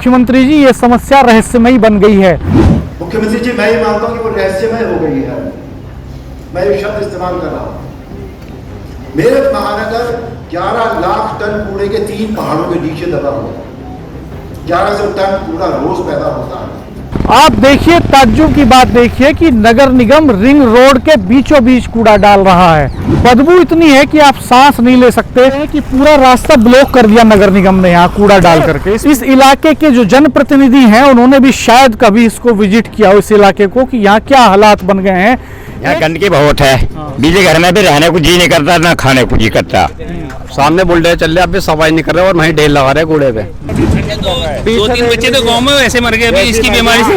मुख्यमंत्री जी, ये समस्या रहस्यमयी बन गई है। मुख्यमंत्री जी, मैं ये मानता हूँ कि वो रहस्यमय हो गई है। मैं ये शब्द इस्तेमाल कर रहा हूँ। मेरठ महानगर 11 लाख टन कूड़े के 3 पहाड़ों के नीचे दबा हुआ है। 1100 टन कूड़ा रोज पैदा होता है। आप देखिए, ताज्जुब की बात देखिए कि नगर निगम रिंग रोड के बीचों बीच कूड़ा डाल रहा है। बदबू इतनी है कि आप सांस नहीं ले सकते हैं कि पूरा रास्ता ब्लॉक कर दिया नगर निगम ने यहाँ कूड़ा डाल करके। इस इलाके के जो जनप्रतिनिधि हैं उन्होंने भी शायद कभी इसको विजिट किया हो, इस इलाके को, कि यहाँ क्या हालात बन गए हैं। यहाँ गंदगी बहुत है। बीजे घर में भी रहने को जी नहीं करता, ना खाने को जी करता। सामने बुलडोजर चल रहे, अब भी सफाई नहीं कर रहे और वहीं ढेर लगा रहे कूड़े पे। 2-3 बच्चे तो गांव में ऐसे मर गए अभी इसकी बीमारी से।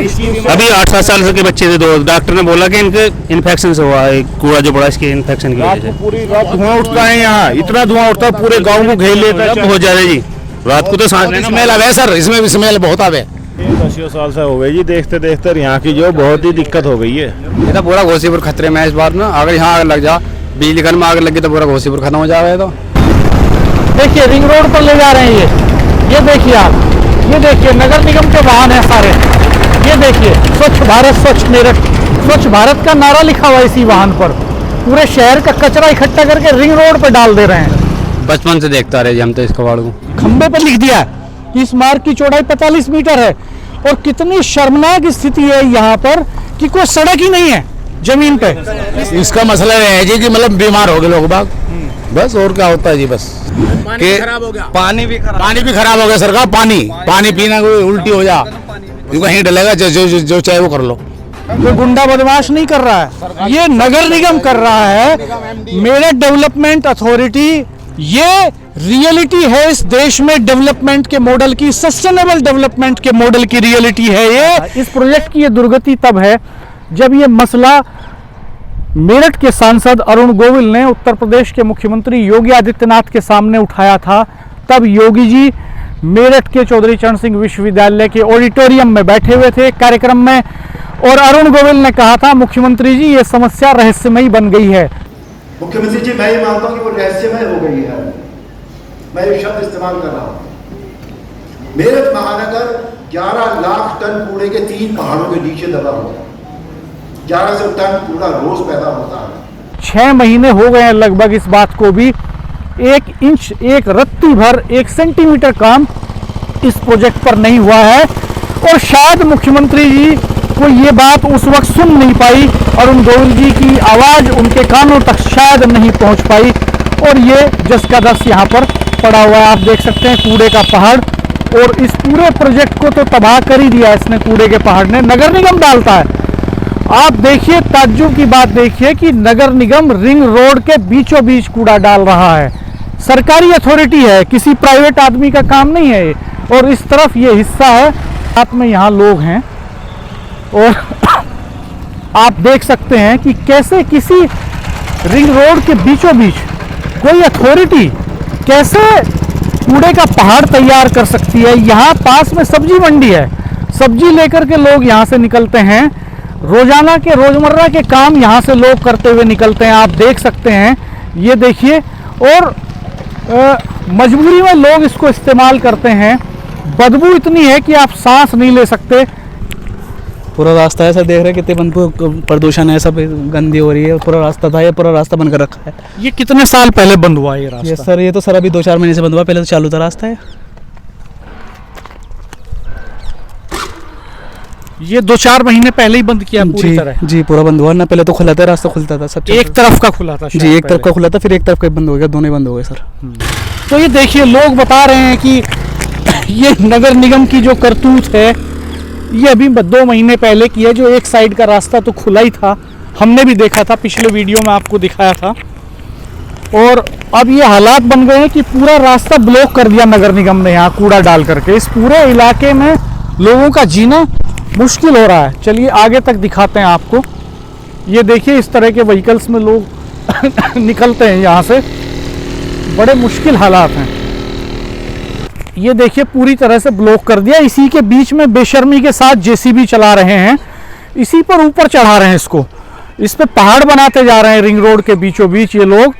अभी 8-7 साल के बच्चे थे, 2 डॉक्टर ने बोला कि इनके इन्फेक्शन से हुआ है, कूड़ा जो पड़ा इसके इन्फेक्शन की वजह से। पूरी रात धुआं उठता है, यहाँ इतना धुआं उठता है पूरे गाँव को घेर लेता है। बहुत ज्यादा जी, रात को तो सांस लेना स्मेल आवे सर, इसमें भी स्मेल बहुत आवे। 10 साल से हो गई जी, देखते देखते यहाँ की जो बहुत ही दिक्कत हो गई है। ये तो पूरा घोसीपुर खतरे में है इस बार ना। अगर यहाँ आग लग जा, बिजली घर में आग लगी तो पूरा घोसीपुर खत्म हो जाएगा। तो देखिए रिंग रोड पर ले जा रहे हैं ये देखिए आप, ये देखिए नगर निगम के वाहन है सारे। ये देखिए स्वच्छ भारत स्वच्छ मेरठ, स्वच्छ भारत का नारा लिखा हुआ है इसी वाहन पर। पूरे शहर का कचरा इकट्ठा करके रिंग रोड पर डाल दे रहे हैं। बचपन से देखता रहे हम तो इस कबाड़ को। खंबे पर लिख दिया कि इस मार्ग की चौड़ाई 45 मीटर है। और कितनी शर्मनाक स्थिति है यहाँ पर कि कोई सड़क ही नहीं है जमीन पे। इसका मसला है जी कि मतलब बीमार हो गए लोग बाग, बस और क्या होता है जी। बस पानी खराब हो गया, पानी भी खराब हो गया सरकार। पानी पीना कोई उल्टी हो जा, कहीं डलेगा जो चाहे वो कर लो। कोई गुंडा बदमाश नहीं कर रहा है, ये नगर निगम कर रहा है। मेरठ डेवलपमेंट अथॉरिटी, ये रियलिटी है इस देश में डेवलपमेंट के मॉडल की, सस्टेनेबल डेवलपमेंट के मॉडल की रियलिटी है ये। इस प्रोजेक्ट की ये दुर्गति तब है जब ये मसला मेरठ के सांसद अरुण गोविल ने उत्तर प्रदेश के मुख्यमंत्री योगी आदित्यनाथ के सामने उठाया था। तब योगी जी मेरठ के चौधरी चरण सिंह विश्वविद्यालय के ऑडिटोरियम में बैठे हुए थे कार्यक्रम में, और अरुण गोविल ने कहा था, मुख्यमंत्री जी ये समस्या रहस्यमयी बन गई है। मुख्यमंत्री जी, मैं ये मानता हूँ कि वो रहस्यमय हो गई है। मैं ये शब्द इस्तेमाल कर रहा हूँ। मेरठ महानगर 11 लाख टन कूड़े के 3 पहाड़ों के नीचे दबा हुआ है। 1100 टन कूड़ा रोज पैदा होता है। 6 महीने हो गए हैं लगभग इस बात को भी। 1 इंच, 1 रत्ती भर, 1 सेंटीमीटर काम इस प्रोजेक्ट पर नहीं हुआ है। और शायद मुख्यमंत्री जी को ये बात उस वक्त सुन नहीं पाई, अरुण गोविल जी की आवाज़ उनके कानों तक शायद नहीं पहुंच पाई, और ये जस का तस यहाँ पर पड़ा हुआ है। आप देख सकते हैं कूड़े का पहाड़, और इस पूरे प्रोजेक्ट को तो तबाह कर ही दिया इसने, कूड़े के पहाड़ ने। नगर निगम डालता है। आप देखिए, ताज्जुब की बात देखिए कि नगर निगम रिंग रोड के बीचों बीच कूड़ा डाल रहा है। सरकारी अथॉरिटी है, किसी प्राइवेट आदमी का काम नहीं है। और इस तरफ ये हिस्सा है, साथ में यहाँ लोग हैं, और आप देख सकते हैं कि कैसे किसी रिंग रोड के बीचों बीच कोई अथॉरिटी कैसे कूड़े का पहाड़ तैयार कर सकती है। यहाँ पास में सब्जी मंडी है, सब्जी लेकर के लोग यहाँ से निकलते हैं। रोजाना के रोजमर्रा के काम यहाँ से लोग करते हुए निकलते हैं। आप देख सकते हैं, ये देखिए, और मजबूरी में लोग इसको इस्तेमाल करते हैं। बदबू इतनी है कि आप सांस नहीं ले सकते। पूरा रास्ता ऐसा देख रहे हैं कितने प्रदूषण है, सब गंदी हो रही है। पूरा रास्ता था, ये पूरा रास्ता बंद कर रखा है। ये कितने साल पहले बंद हुआ ये रास्ता? ये सर, ये तो सर अभी 2-4 महीने से बंद हुआ, पहले तो चालू था रास्ता है। ये 2-4 महीने पहले ही बंद किया पूरी तरह? जी पूरा बंद हुआ ना, पहले तो खुला था, रास्ता खुलता था सब। एक तरफ का खुला था जी, एक तरफ का खुला था, फिर एक तरफ का बंद हो गया, दोनों बंद हो गए सर। तो ये देखिए, लोग बता रहे हैं कि ये नगर निगम की जो करतूत है, ये अभी 2 महीने पहले की है। जो एक साइड का रास्ता तो खुला ही था, हमने भी देखा था, पिछले वीडियो में आपको दिखाया था। और अब ये हालात बन गए हैं कि पूरा रास्ता ब्लॉक कर दिया नगर निगम ने यहाँ कूड़ा डाल करके। इस पूरे इलाके में लोगों का जीना मुश्किल हो रहा है। चलिए आगे तक दिखाते हैं आपको। ये देखिए, इस तरह के व्हीकल्स में लोग निकलते हैं यहाँ से, बड़े मुश्किल हालात हैं। ये देखिए, पूरी तरह से ब्लॉक कर दिया। इसी के बीच में बेशर्मी के साथ जेसीबी चला रहे हैं, इसी पर ऊपर चढ़ा रहे हैं इसको, इस पे पहाड़ बनाते जा रहे हैं रिंग रोड के बीचों बीच ये लोग।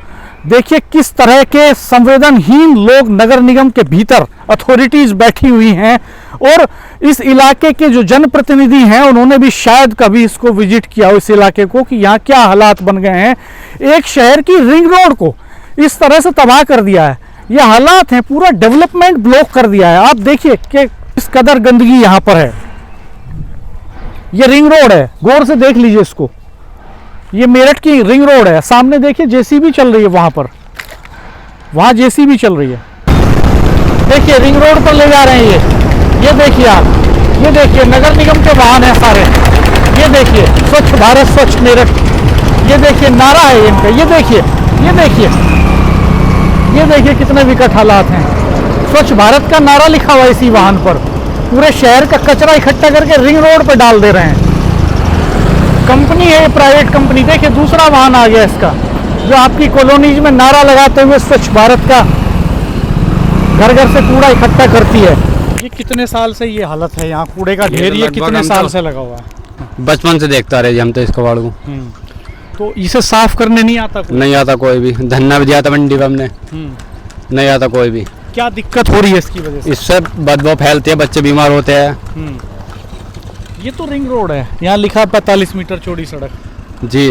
देखिए किस तरह के संवेदनहीन लोग नगर निगम के भीतर अथॉरिटीज बैठी हुई हैं, और इस इलाके के जो जनप्रतिनिधि हैं उन्होंने भी शायद कभी इसको विजिट किया हो, इस इलाके को, कि यहाँ क्या हालात बन गए हैं। एक शहर की रिंग रोड को इस तरह से तबाह कर दिया है, ये हालात हैं, पूरा डेवलपमेंट ब्लॉक कर दिया है। आप देखिए कि इस कदर गंदगी यहाँ पर है। ये रिंग रोड है, गौर से देख लीजिए इसको, ये मेरठ की रिंग रोड है। सामने देखिए जेसीबी चल रही है, वहां पर, वहां जेसीबी चल रही है। देखिए रिंग रोड पर ले जा रहे हैं ये देखिए आप, ये देखिए नगर निगम के वाहन हैं सारे। ये देखिए स्वच्छ भारत स्वच्छ मेरठ, ये देखिए नारा है इनका। ये देखिए, ये देखिए, ये देखिए कितने विकट हालात हैं। स्वच्छ भारत का नारा लिखा हुआ है इसी वाहन पर। पूरे शहर का कचरा इकट्ठा करके रिंग रोड पर डाल दे रहे हैं। कंपनी है, प्राइवेट कंपनी। देखिए दूसरा वाहन आ गया इसका, जो आपकी कॉलोनीज में नारा लगाते हुए स्वच्छ भारत का घर घर से कूड़ा इकट्ठा करती है। ये कितने साल से ये हालत है यहाँ कूड़े का ढेर, ये कितने साल से लगा हुआ है? बचपन से देखता रहे जी हम तो इसको वाड़ को। तो इसे साफ करने नहीं आता कोई? नहीं आता कोई भी, धरना भी दिया था मंडी में हमने, नहीं आता कोई भी। क्या दिक्कत हो रही है इसकी वजह से? इससे बदबू फैलती है, बच्चे बीमार होते हैं। ये तो रिंग रोड है, यहाँ लिखा 45 मीटर चौड़ी सड़क जी।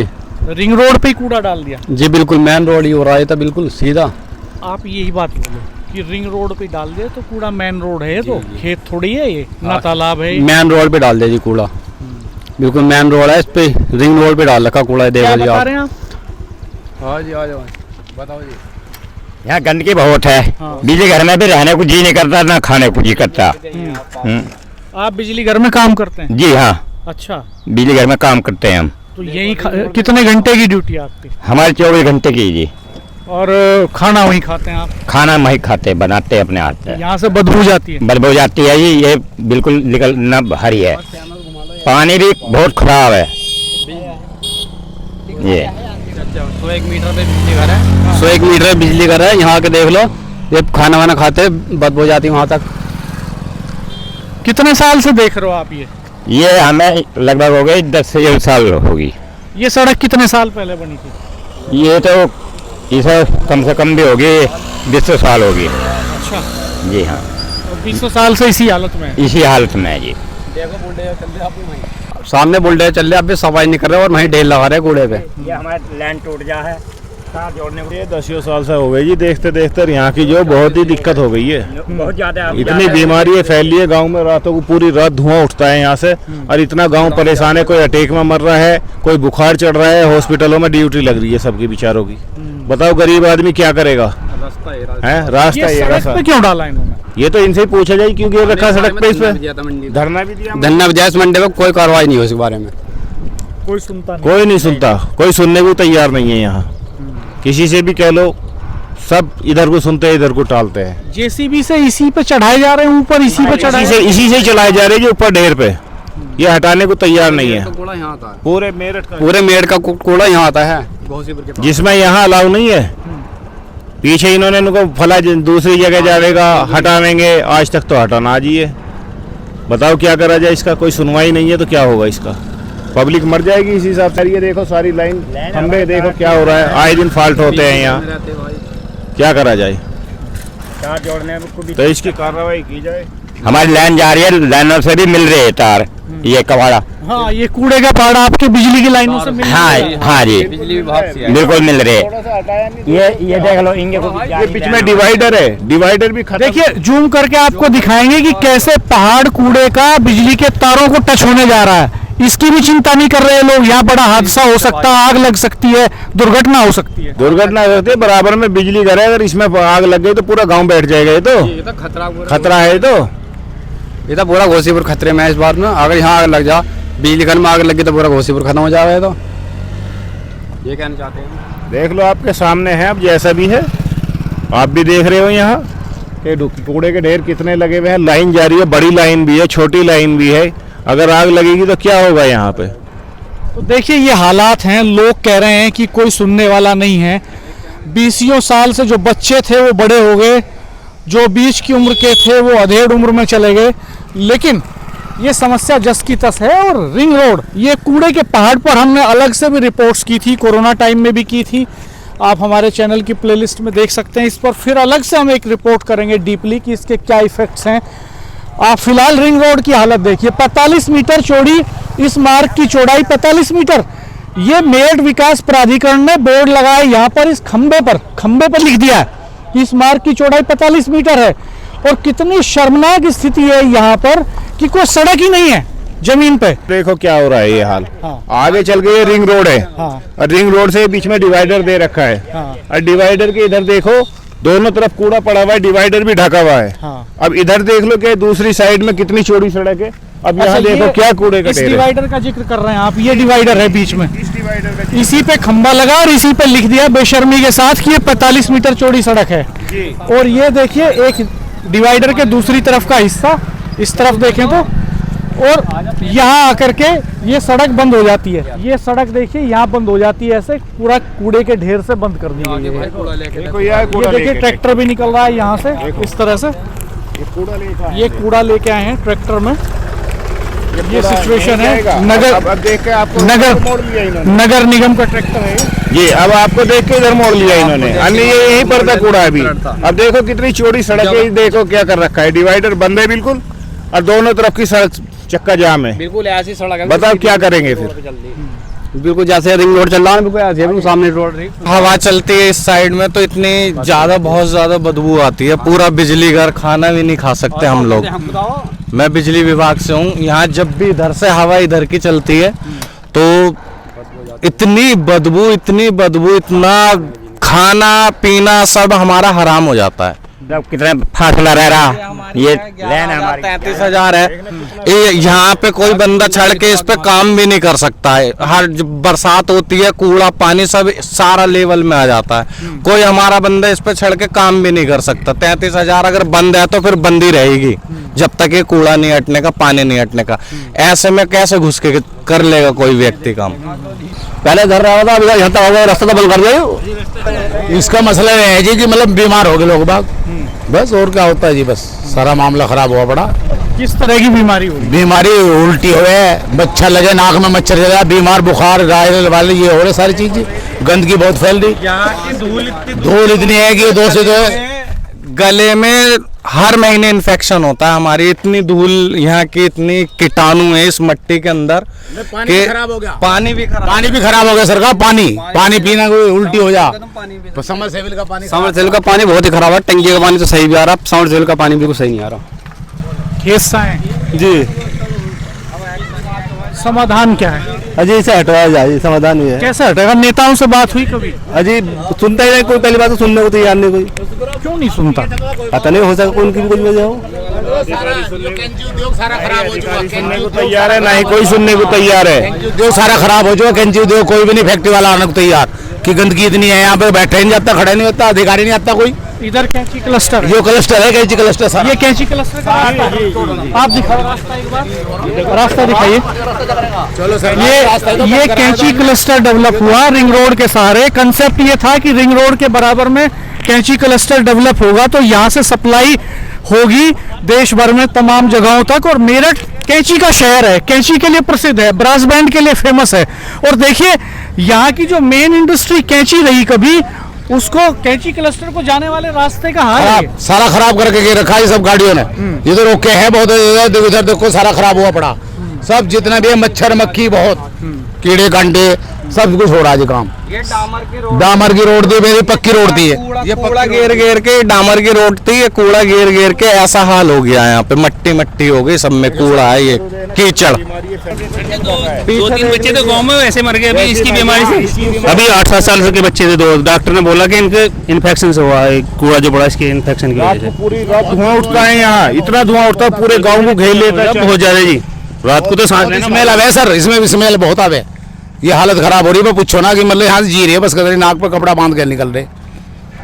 रिंग रोड पे ही कूड़ा डाल दिया जी बिल्कुल, मेन रोड ही हो रहा है था, बिल्कुल सीधा। आप यही बात बोलो कि रिंग रोड पे डाल दिया तो कूड़ा मेन रोड है, तो खेत थोड़ी है ये, ना तालाब है। मेन रोड पे डाल दिया जी कूड़ा, बिल्कुल मेन रोड है, इस पे रिंग रोड पे डाल रखा कूड़ा। देखो जी आप। हाँ जी, आ जाओ, बताओ जी। यहाँ गंदगी बहुत है। बिजली घर में भी रहने को जी नहीं करता, ना खाने को जी करता। आप बिजली घर में काम करते हैं? जी हाँ, अच्छा, बिजली घर में काम करते हैं हम। तो यही कितने घंटे की ड्यूटी है आपकी? हमारे 24 घंटे की जी। और खाना वहीं खाते हैं आप? खाना वहीं खाते, बनाते अपने हाथ से। यहाँ से बदबू जाती है? बदबू जाती है जी, ये बिल्कुल निकलना भारी है। पानी भी बहुत खराब है ये। 101 मीटर पे बिजली घर है, 101 मीटर बिजली घर है। यहाँ के देख लो, ये खाना वाना खाते बदबू जाती है वहाँ तक। कितने साल से देख रहे हो आप ये हमें लगभग हो गई 10 से 11 साल होगी। ये सड़क कितने साल पहले बनी थी? ये तो इसे कम से कम भी होगी 20 साल होगी। अच्छा जी हाँ, 20 साल से इसी हालत में? इसी हालत में है जी। सामने बुलडोजर चल रहे, अब भी सफाई नहीं कर रहे और वहीं ढेर लगा रहे कूड़े पे। ये हमारा लैंड टूट गया है, जोड़ने ये 10 साल से हो गई जी, देखते देखते यहाँ की जो बहुत ही दिक्कत हो गई है। बहुत ज्यादा इतनी बीमारी फैली है गांव में, रातों को पूरी रात धुआं उठता है यहाँ से, और इतना गांव परेशान है। कोई अटैक में मर रहा है, कोई बुखार चढ़ रहा है, हॉस्पिटलों में ड्यूटी लग रही है सबकी बेचारों की। बताओ गरीब आदमी क्या करेगा? रास्ता ये सड़क पे क्यों डाला इन्होंने? ये तो इनसे ही पूछा जाए, क्योंकि ये रखा सड़क पे, इस पे धरना भी दिया, धरना भी दिया इस मंडे में, कोई कार्रवाई नहीं हो इसके बारे में। कोई सुनता नहीं? कोई नहीं सुनता, कोई सुनने को तैयार नहीं है यहाँ। किसी से भी कह लो, सब इधर को सुनते हैं, इधर को टालते हैं। जेसीबी से इसी पे चढ़ाए जा रहे हैं, ऊपर इसी पे चढ़ाए, इसी से चलाए जा रहे हैं जो ऊपर ढेर पे, ये हटाने को तैयार नहीं है। पूरे मेरठ का कूड़ा यहाँ आता है, जिसमें यहाँ अलाउ नहीं है। पीछे इन्होंने इनको फला दूसरी जगह जाएगा, हटावेंगे, आज तक तो हटाना आ जाइए। बताओ क्या करा जाए, इसका कोई सुनवाई नहीं है तो क्या होगा इसका? पब्लिक मर जाएगी इसी हिसाब से। ये देखो सारी लाइन खंबे, देखो क्या हो रहा है, आए दिन फॉल्ट होते हैं यहाँ, क्या करा जाए? तार जोड़ने को भी तो इसकी कार्रवाई की जाए। हमारी लाइन जा रही है, लाइनों से भी मिल रही है तार, ये कबाड़ा। हाँ, ये कूड़े का पहाड़ आपके बिजली की लाइनों से मिल हाँ रहा है? हाँ जी, बिजली विभाग से बिल्कुल मिल रहे है। ये देख लो, इनके ये बीच में डिवाइडर है, डिवाइडर भी खत्म। देखिए जूम करके आपको दिखाएंगे कि कैसे पहाड़ कूड़े का बिजली के तारों को टच होने जा रहा है। इसकी भी चिंता नहीं कर रहे लोग। यहाँ बड़ा हादसा हो सकता है, आग लग सकती है, दुर्घटना हो सकती है। दुर्घटना होती है, बराबर में बिजली घर है, अगर इसमें आग लग गई तो पूरा गांव बैठ जाएगा। ये तो खतरा है। ये तो पूरा घोसीपुर खतरे में है इस बात में। अगर यहाँ आग लग जा, बिजली घर में आग लगी तो पूरा घोसीपुर खत्म हो जाएगा। तो ये कहना चाहते हैं, देख लो आपके सामने है, अब जैसा भी है आप भी देख रहे हो यहाँ कूड़े के ढेर कितने लगे हुए हैं। लाइन जा रही है, बड़ी लाइन भी है, छोटी लाइन भी है। अगर आग लगेगी तो क्या होगा यहाँ पे? तो देखिए ये हालात हैं। लोग कह रहे हैं कि कोई सुनने वाला नहीं है। 20 साल से जो बच्चे थे वो बड़े हो गए, जो बीच की उम्र के थे वो अधेड़ उम्र में चले गए। लेकिन ये समस्या जस की तस है। और रिंग रोड, ये कूड़े के पहाड़ पर हमने अलग से भी रिपोर्ट्स की थी, कोरोना टाइम में भी की थी। आप हमारे चैनल की प्लेलिस्ट में देख सकते हैं। इस पर फिर अलग से हम एक रिपोर्ट करेंगे डीपली कि इसके क्या इफेक्ट्स हैं। आप फिलहाल रिंग रोड की हालत देखिए, 45 मीटर चौड़ी इस मार्ग की चौड़ाई 45 मीटर। ये मेरठ विकास प्राधिकरण ने बोर्ड लगाया यहाँ पर, इस खंबे पर लिख दिया है कि इस मार्ग की चौड़ाई 45 मीटर है। और कितनी शर्मनाक स्थिति है यहाँ पर कि कोई सड़क ही नहीं है जमीन पे। देखो क्या हो रहा है ये हाल। हाँ। आगे चल के ये रिंग रोड है। हाँ। और रिंग रोड से बीच में डिवाइडर दे रखा है। हाँ। और डिवाइडर के इधर देखो दोनों तरफ कूड़ा पड़ा हुआ है, डिवाइडर भी ढका हुआ है। हाँ। अब इधर देख लो कि दूसरी साइड में कितनी चौड़ी सड़क है। अब यहाँ अच्छा, देखो क्या कूड़े का इस ढेर है। डिवाइडर का जिक्र कर रहे हैं आप, ये डिवाइडर है बीच में, इस डिवाइडर का इसी पे खंबा लगा और इसी पे लिख दिया बेशर्मी के साथ कि ये 45 मीटर चौड़ी सड़क है। और ये देखिए एक डिवाइडर के दूसरी तरफ का हिस्सा, इस तरफ देखें तो, और यहाँ आकर के ये सड़क बंद हो जाती है। ये सड़क देखिए यहाँ बंद हो जाती है, ऐसे पूरा कूड़े के ढेर से बंद कर दी गई है। देखो ये कूड़ा ये देखिए लेके ट्रैक्टर भी निकल रहा है यहाँ से इस तरह से, ये कूड़ा लेके आए हैं ट्रैक्टर में। ये सिचुएशन है नगर, अब देख के आपको नगर मोड़ लिया इन्होंने। नगर निगम का ट्रैक्टर है ये अब आपको देख के इधर मोड़ लिया इन्होंने। अन्य ये यहीं पर था कूड़ा अभी। अब देखो कितनी चौड़ी सड़क है, देखो क्या कर रखा है। डिवाइडर बंद है बिल्कुल और दोनों तरफ की सड़क चक्का जाम है। बिल्कुल ऐसी सड़क है। बताओ क्या करेंगे फिर। बिल्कुल जैसे रिंग रोड चल रहा है, बिल्कुल ऐसे है, बिल्कुल सामने रोड। हवा चलती है इस साइड में तो इतनी ज्यादा, बहुत ज्यादा बदबू आती है। पूरा बिजली घर, खाना भी नहीं खा सकते हम लोग। मैं बिजली विभाग से हूँ। यहाँ जब भी इधर से हवा इधर की चलती है तो इतनी बदबू, इतना खाना पीना सब हमारा हराम हो जाता है। कितना फासला रह रहा ये लैन है हमारी। 33,000 है। यहाँ पे कोई बंदा चढ़ के इस पे काम भी नहीं कर सकता है। हर जब बरसात होती है कूड़ा पानी सब सारा लेवल में आ जाता है। कोई हमारा बंदा इस पे चढ़ के काम भी नहीं कर सकता। 33,000 अगर बंद है तो फिर बंद ही रहेगी जब तक ये कूड़ा नहीं हटने का, पानी नहीं हटने का। ऐसे में कैसे घुस के कर लेगा कोई व्यक्ति काम। पहले घर रहा था, अभी यहाँ तक रास्ता तो बंद कर दिया। इसका मसला ये है जी कि मतलब बीमार हो गए लोग बाग, बस और क्या होता है जी, बस सारा मामला खराब हुआ पड़ा। किस तरह की बीमारी हुई? बीमारी उल्टी हुए, मच्छर लगे, नाक में मच्छर चला, बीमार, बुखार, वायरल वाले ये हो रहे सारी चीज। गंदगी बहुत फैल रही, धूल इतनी है कि दो से दो गले में हर महीने इन्फेक्शन होता है हमारी। इतनी धूल यहाँ की, इतनी कीटाणु है इस मट्टी के अंदर। पानी खराब हो गया, पानी भी खराब हो गया सरकार। पानी पीना कोई उल्टी हो जा। समरसेबिल का पानी, समरसेबिल का पानी बहुत ही खराब है। टंकी का पानी तो सही भी आ रहा, समरसेबिल का पानी बिल्कुल सही नहीं आ रहा। केस है जी समाधान क्या है? अजी इसे हटवाया जाए, समाधान हुई है। कैसे हटेगा? नेताओं से बात हुई कभी? अजी सुनता ही नहीं कोई, पहली बात तो सुनने को तैयार नहीं कोई। क्यों नहीं सुनता? पता नहीं, हो सकता उनकी भी कोई वजह हो। सारा खराब हो चुका, सुनने को तैयार है, नहीं कोई सुनने को तैयार है। उद्योग सारा खराब हो चुका। कैंची उद्योग कोई भी नहीं, फैक्ट्री वाला आने को तैयार कि गंदगी इतनी है यहाँ पे, बैठा ही नहीं जाता, खड़ा नहीं होता, अधिकारी नहीं आता कोई। इधर कैंची क्लस्टर, जो क्लस्टर है कैंची क्लस्टर सारा। ये कैंची क्लस्टर का रास्ता है। आप दिखाओ रास्ता, एक बार रास्ता दिखाइए। चलो सर, ये कैंची क्लस्टर डेवलप हुआ रिंग रोड के सहारे। कंसेप्ट ये था कि रिंग रोड के बराबर में कैंची क्लस्टर डेवलप होगा तो यहाँ से सप्लाई होगी देश भर में तमाम जगहों तक। और मेरठ कैंची का शहर है, कैंची के लिए प्रसिद्ध है, ब्रास बैंड के लिए फेमस है। और देखिए यहाँ की जो मेन इंडस्ट्री कैंची रही कभी, उसको कैंची क्लस्टर को जाने वाले रास्ते का हाल है। सारा खराब करके रखा है सब गाड़ियों ने। ये तो रोके है बहुत, इधर देखो सारा खराब हुआ पड़ा। सब जितना भी है, मच्छर मक्खी बहुत, कीड़े कांटे सब कुछ हो रहा है काम। ये डामर की रोड थी, मेरी पक्की रोड थी। ये कूड़ा घेर के डामर की रोड थी, ये कूड़ा घेर के ऐसा हाल हो गया है यहाँ पे। मट्टी हो गई, सब में कूड़ा है, ये कीचड़। 2-3 बच्चे तो गांव में वैसे मर गए अभी इसकी बीमारी से। अभी 8-7 साल के बच्चे थे, दो डॉक्टर ने बोला कि इनके इन्फेक्शन से हुआ है, कूड़ा जो बड़ा इसके इन्फेक्शन की वजह से। पूरी रात धुआं उठता है यहाँ, इतना धुआं उठता है पूरे गाँव को घेर लेता है बहुत ज्यादा जी। रात को तो सांस लेना स्मेल आवे सर, इसमें भी स्मेल बहुत आवे। ये हालत खराब हो रही है, पूछो ना कि मतलब यहाँ से जी रही है, बस कदर नाक पर कपड़ा बांध के निकल रहे।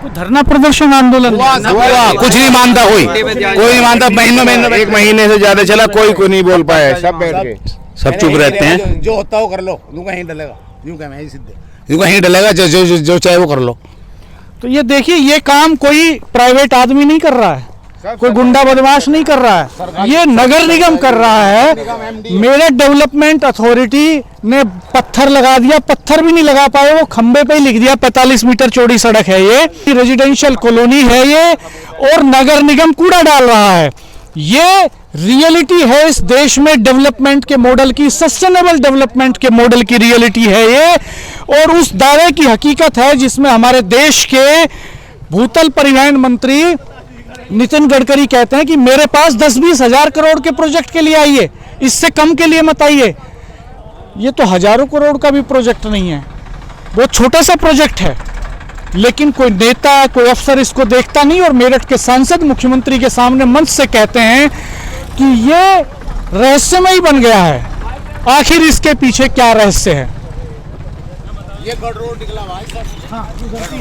धरना प्रदर्शन आंदोलन कुछ नहीं मानता कोई नहीं मानता। महीनों 1 महीने से ज्यादा चला, कोई नहीं बोल पाया, सब बैठ गए, सब चुप रहते हैं। जो होता है वो कर लो, यूं कहीं डलेगा, यूं कहीं सीधे, यूं कहीं डलेगा, जो चाहे वो कर लो। तो ये देखिए, ये काम कोई प्राइवेट आदमी नहीं कर रहा है, कोई गुंडा बदमाश नहीं कर रहा है, ये नगर निगम कर रहा है। मेरठ डेवलपमेंट अथॉरिटी ने पत्थर लगा दिया, पत्थर भी नहीं लगा पाए, वो खंबे पे ही लिख दिया 45 मीटर चौड़ी सड़क है ये, रेजिडेंशियल कॉलोनी है ये, और नगर निगम कूड़ा डाल रहा है। ये रियलिटी है इस देश में डेवलपमेंट के मॉडल की, सस्टेनेबल डेवलपमेंट के मॉडल की रियलिटी है ये, और उस दावे की हकीकत है जिसमें हमारे देश के भूतल परिवहन मंत्री नितिन गडकरी कहते हैं कि मेरे पास 10-20 हजार करोड़ के प्रोजेक्ट के लिए आइए, इससे कम के लिए मत आइए। ये तो हजारों करोड़ का भी प्रोजेक्ट नहीं है, बहुत छोटा सा प्रोजेक्ट है, लेकिन कोई नेता कोई अफसर इसको देखता नहीं, और मेरठ के सांसद मुख्यमंत्री के सामने मंच से कहते हैं कि ये रहस्यमय बन गया है। आखिर इसके पीछे क्या रहस्य है? ये गढ़ रोड निकला भाई।